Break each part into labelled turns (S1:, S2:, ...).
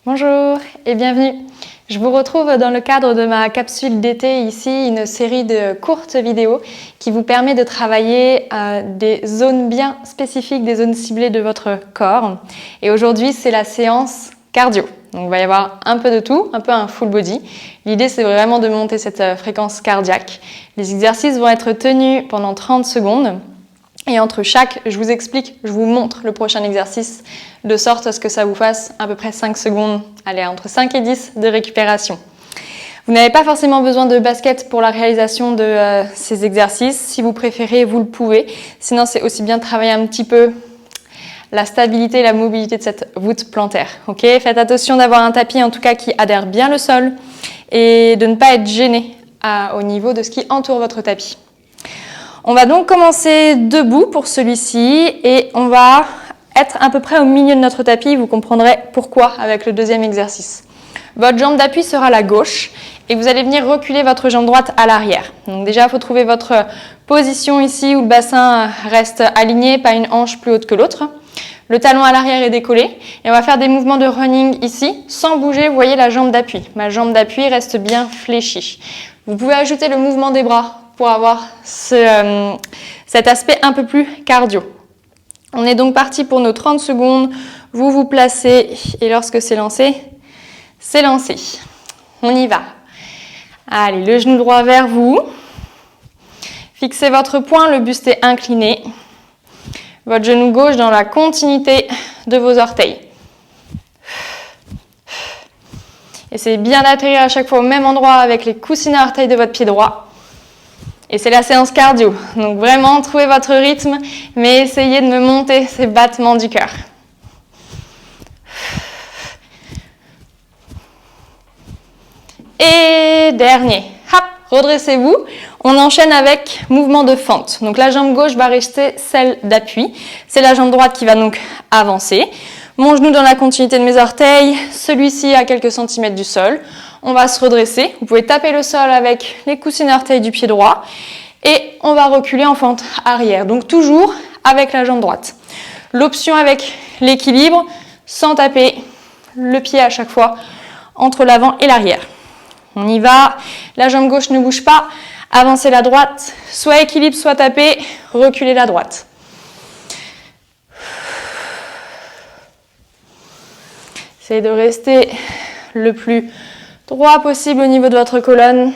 S1: Bonjour et bienvenue. Je vous retrouve dans le cadre de ma capsule d'été, ici une série de courtes vidéos qui vous permet de travailler des zones bien spécifiques, des zones ciblées de votre corps. Et aujourd'hui, c'est la séance cardio. Donc il va y avoir un peu de tout, un peu un full body. L'idée, c'est vraiment de monter cette fréquence cardiaque. Les exercices vont être tenus pendant 30 secondes. Et entre chaque, je vous explique, je vous montre le prochain exercice de sorte à ce que ça vous fasse à peu près 5 secondes, allez, entre 5 et 10 de récupération. Vous n'avez pas forcément besoin de basket pour la réalisation de ces exercices. Si vous préférez, vous le pouvez. Sinon, c'est aussi bien de travailler un petit peu la stabilité et la mobilité de cette voûte plantaire. Ok, faites attention d'avoir un tapis en tout cas qui adhère bien le sol et de ne pas être gêné au niveau de ce qui entoure votre tapis. On va donc commencer debout pour celui-ci et on va être à peu près au milieu de notre tapis. Vous comprendrez pourquoi avec le deuxième exercice. Votre jambe d'appui sera la gauche et vous allez venir reculer votre jambe droite à l'arrière. Donc déjà, il faut trouver votre position ici où le bassin reste aligné, pas une hanche plus haute que l'autre. Le talon à l'arrière est décollé et on va faire des mouvements de running ici sans bouger. Vous voyez la jambe d'appui. Ma jambe d'appui reste bien fléchie. Vous pouvez ajouter le mouvement des bras pour avoir cet aspect un peu plus cardio. On est donc parti pour nos 30 secondes. Vous vous placez et lorsque c'est lancé, c'est lancé. On y va. Allez, le genou droit vers vous. Fixez votre poing, le buste est incliné. Votre genou gauche dans la continuité de vos orteils. Essayez bien d'atterrir à chaque fois au même endroit avec les coussinets à orteils de votre pied droit. Et c'est la séance cardio. Donc vraiment, trouvez votre rythme, mais essayez de me monter ces battements du cœur. Et dernier. Hop, redressez-vous. On enchaîne avec mouvement de fente. Donc la jambe gauche va rester celle d'appui. C'est la jambe droite qui va donc avancer. Mon genou dans la continuité de mes orteils, celui-ci à quelques centimètres du sol. On va se redresser. Vous pouvez taper le sol avec les coussinets orteils du pied droit. Et on va reculer en fente arrière. Donc toujours avec la jambe droite. L'option avec l'équilibre, sans taper le pied à chaque fois entre l'avant et l'arrière. On y va. La jambe gauche ne bouge pas. Avancez la droite. Soit équilibre, soit taper. Reculez la droite. Essayez de rester le plus droit possible au niveau de votre colonne.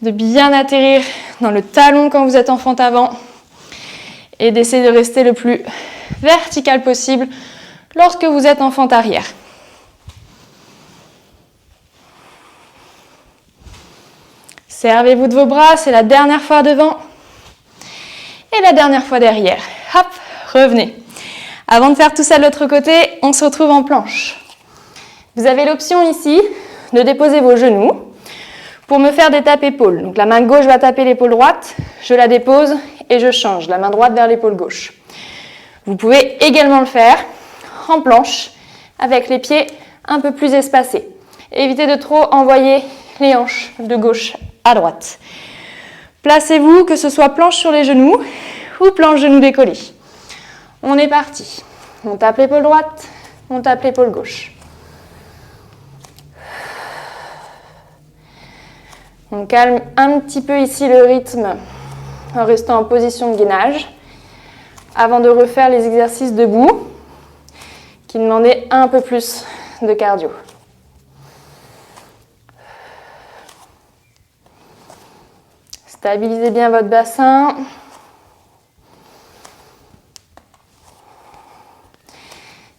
S1: De bien atterrir dans le talon quand vous êtes en fente avant. Et d'essayer de rester le plus vertical possible lorsque vous êtes en fente arrière. Servez-vous de vos bras, c'est la dernière fois devant. Et la dernière fois derrière. Hop, revenez. Avant de faire tout ça de l'autre côté, on se retrouve en planche. Vous avez l'option ici de déposer vos genoux pour me faire des tapes-épaules. Donc la main gauche va taper l'épaule droite, je la dépose et je change. La main droite vers l'épaule gauche. Vous pouvez également le faire en planche avec les pieds un peu plus espacés. Évitez de trop envoyer les hanches de gauche à droite. Placez-vous, que ce soit planche sur les genoux ou planche genoux décollés. On est parti. On tape l'épaule droite, on tape l'épaule gauche. On calme un petit peu ici le rythme en restant en position de gainage avant de refaire les exercices debout qui demandaient un peu plus de cardio. Stabilisez bien votre bassin.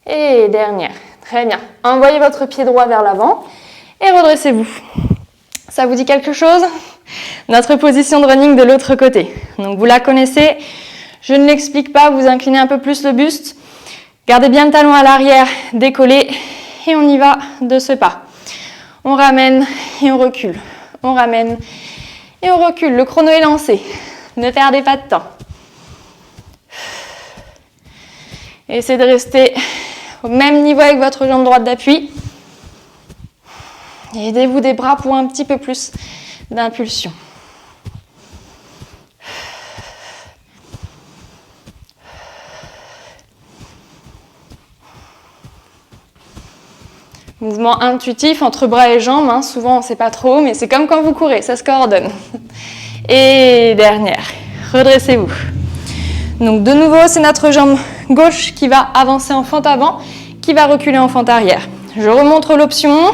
S1: Et dernière. Très bien. Envoyez votre pied droit vers l'avant et redressez-vous. Ça vous dit quelque chose? Notre position de running de l'autre côté. Donc vous la connaissez. Je ne l'explique pas. Vous inclinez un peu plus le buste. Gardez bien le talon à l'arrière décollé. Et on y va de ce pas. On ramène et on recule. On ramène et on recule. Le chrono est lancé. Ne perdez pas de temps. Essayez de rester au même niveau avec votre jambe droite d'appui. Et aidez-vous des bras pour un petit peu plus d'impulsion. Mouvement intuitif entre bras et jambes, hein. Souvent on ne sait pas trop, mais c'est comme quand vous courez, ça se coordonne. Et dernière, redressez-vous. Donc de nouveau, c'est notre jambe gauche qui va avancer en fente avant, qui va reculer en fente arrière. Je remontre l'option,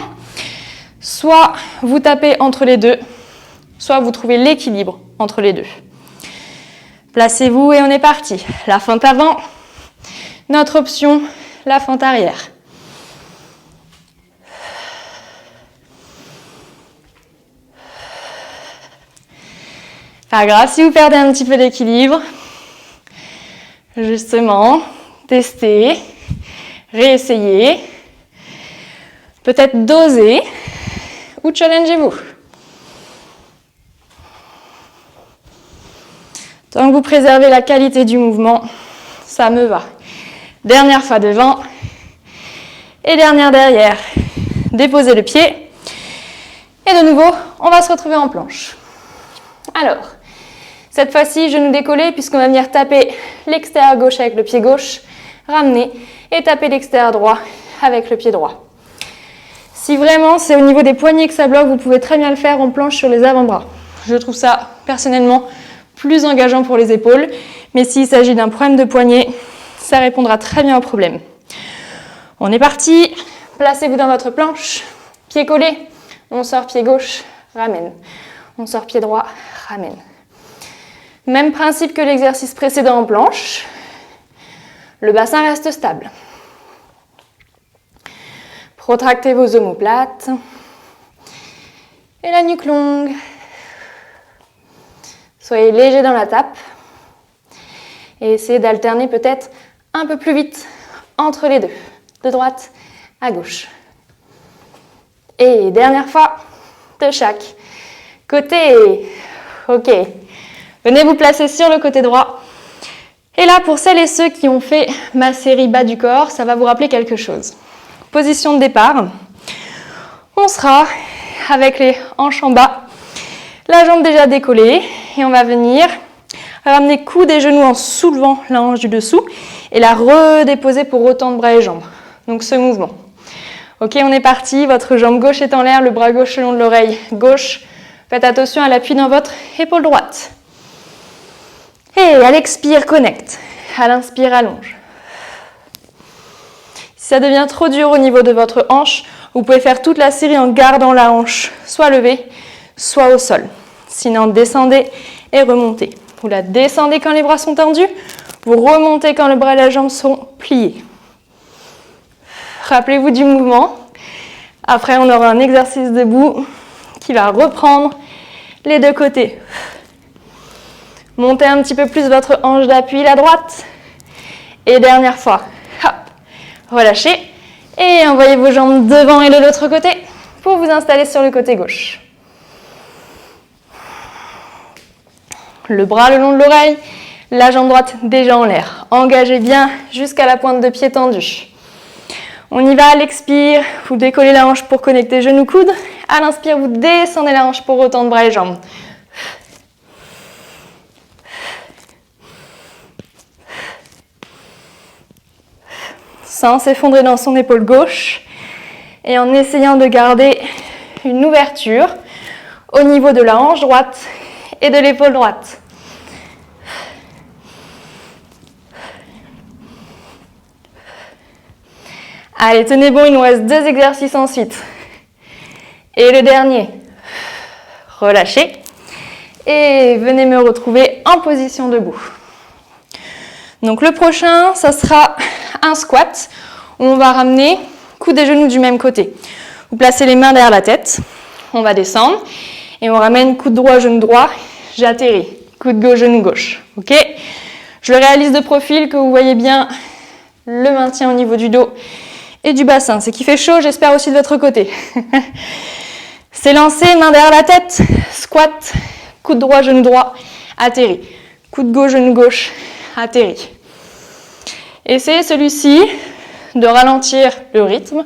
S1: soit vous tapez entre les deux, soit vous trouvez l'équilibre entre les deux. Placez-vous et on est parti. La fente avant, notre option, la fente arrière. Pas grave si vous perdez un petit peu d'équilibre. Justement, testez, réessayez. Peut-être dosez ou challengez-vous. Tant que vous préservez la qualité du mouvement, ça me va. Dernière fois devant et dernière derrière. Déposez le pied. Et de nouveau, on va se retrouver en planche. Alors, cette fois-ci, genou décollé, puisqu'on va venir taper l'extérieur gauche avec le pied gauche, ramener et taper l'extérieur droit avec le pied droit. Si vraiment c'est au niveau des poignets que ça bloque, vous pouvez très bien le faire en planche sur les avant-bras. Je trouve ça personnellement plus engageant pour les épaules, mais s'il s'agit d'un problème de poignet, ça répondra très bien au problème. On est parti, placez-vous dans votre planche, pied collé, on sort pied gauche, ramène. On sort pied droit, ramène. Même principe que l'exercice précédent en planche. Le bassin reste stable. Protractez vos omoplates. Et la nuque longue. Soyez léger dans la tape. Et essayez d'alterner peut-être un peu plus vite entre les deux. De droite à gauche. Et dernière fois, de chaque côté. Ok. Venez vous placer sur le côté droit. Et là, pour celles et ceux qui ont fait ma série bas du corps, ça va vous rappeler quelque chose. Position de départ. On sera avec les hanches en bas, la jambe déjà décollée. Et on va venir ramener coude et genoux en soulevant la hanche du dessous et la redéposer pour autant de bras et jambes. Donc ce mouvement. Ok, on est parti. Votre jambe gauche est en l'air, le bras gauche le long de l'oreille gauche. Faites attention à l'appui dans votre épaule droite. Et à l'expire, connecte. À l'inspire, allonge. Si ça devient trop dur au niveau de votre hanche, vous pouvez faire toute la série en gardant la hanche soit levée, soit au sol. Sinon, descendez et remontez. Vous la descendez quand les bras sont tendus, vous remontez quand le bras et la jambe sont pliés. Rappelez-vous du mouvement. Après, on aura un exercice debout qui va reprendre les deux côtés. Montez un petit peu plus votre hanche d'appui, la droite. Et dernière fois. Hop. Relâchez. Et envoyez vos jambes devant et de l'autre côté pour vous installer sur le côté gauche. Le bras le long de l'oreille, la jambe droite déjà en l'air. Engagez bien jusqu'à la pointe de pied tendue. On y va à l'expire, vous décollez la hanche pour connecter genoux-coudes. À l'inspire, vous descendez la hanche pour autant de bras et jambes. Sans s'effondrer dans son épaule gauche et en essayant de garder une ouverture au niveau de la hanche droite et de l'épaule droite. Allez, tenez bon, il nous reste 2 exercices ensuite. Et le dernier. Relâchez. Et venez me retrouver en position debout. Donc le prochain, ça sera un squat où on va ramener coude et genoux du même côté. Vous placez les mains derrière la tête. On va descendre. Et on ramène coude droit, genou droit. J'atterris. Coude gauche, genou gauche. Ok ? Je le réalise de profil, que vous voyez bien le maintien au niveau du dos et du bassin. C'est qu'il fait chaud, j'espère aussi de votre côté. C'est lancé, main derrière la tête, squat, coude droit, genou droit, atterri. Coude gauche, genou gauche, atterri. Essayez celui-ci de ralentir le rythme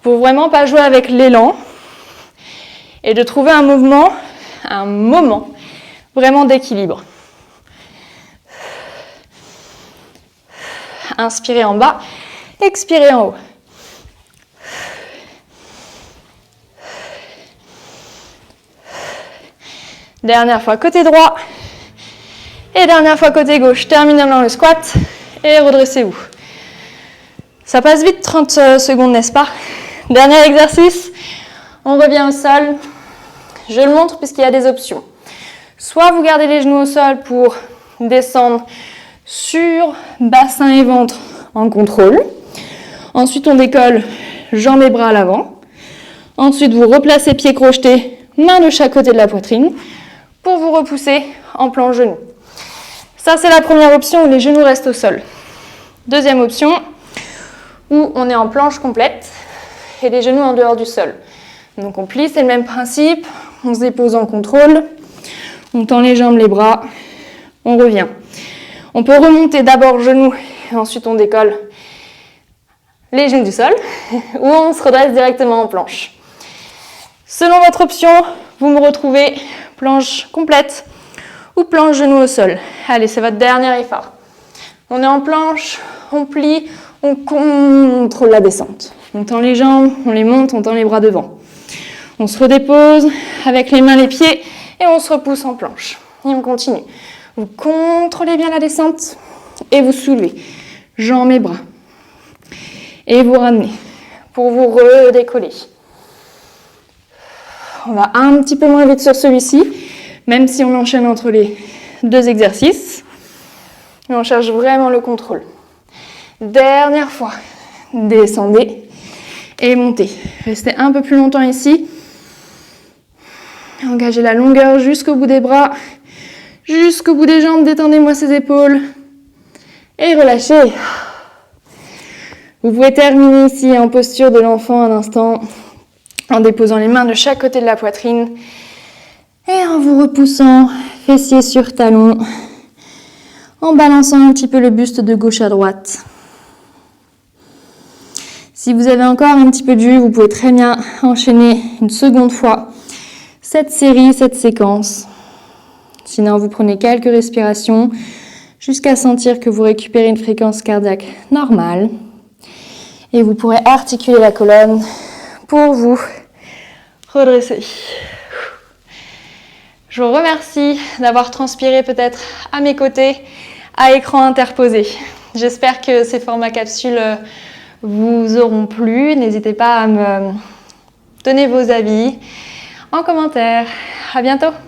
S1: pour vraiment pas jouer avec l'élan et de trouver un moment vraiment d'équilibre. Inspirez en bas, expirez en haut. Dernière fois côté droit. Et dernière fois côté gauche. Terminez dans le squat et redressez-vous. Ça passe vite, 30 secondes, n'est-ce pas? Dernier exercice. On revient au sol. Je le montre puisqu'il y a des options. Soit vous gardez les genoux au sol pour descendre sur bassin et ventre en contrôle. Ensuite, on décolle jambes et bras à l'avant. Ensuite, vous replacez pieds crochetés, mains de chaque côté de la poitrine pour vous repousser en planche genou. Ça, c'est la première option où les genoux restent au sol. Deuxième option, où on est en planche complète et les genoux en dehors du sol. Donc on plie, c'est le même principe. On se dépose en contrôle. On tend les jambes, les bras. On revient. On peut remonter d'abord genoux et ensuite on décolle les genoux du sol ou on se redresse directement en planche. Selon votre option, vous me retrouvez planche complète ou planche genoux au sol. Allez, c'est votre dernier effort. On est en planche, on plie, on contrôle la descente. On tend les jambes, on les monte, on tend les bras devant. On se redépose avec les mains, les pieds et on se repousse en planche. Et on continue. Vous contrôlez bien la descente et vous soulevez jambes et bras. Et vous ramenez pour vous redécoller. On va un petit peu moins vite sur celui-ci, même si on enchaîne entre les deux exercices. Et on cherche vraiment le contrôle. Dernière fois. Descendez et montez. Restez un peu plus longtemps ici. Engagez la longueur jusqu'au bout des bras, jusqu'au bout des jambes. Détendez-moi ces épaules. Et relâchez. Vous pouvez terminer ici en posture de l'enfant un instant, en déposant les mains de chaque côté de la poitrine et en vous repoussant fessiers sur talons, en balançant un petit peu le buste de gauche à droite. Si vous avez encore un petit peu de jus, vous pouvez très bien enchaîner une seconde fois cette série, cette séquence. Sinon, vous prenez quelques respirations jusqu'à sentir que vous récupérez une fréquence cardiaque normale. Et vous pourrez articuler la colonne pour vous redresser. Je vous remercie d'avoir transpiré peut-être à mes côtés, à écran interposé. J'espère que ces formats capsules vous auront plu. N'hésitez pas à me donner vos avis en commentaire. À bientôt!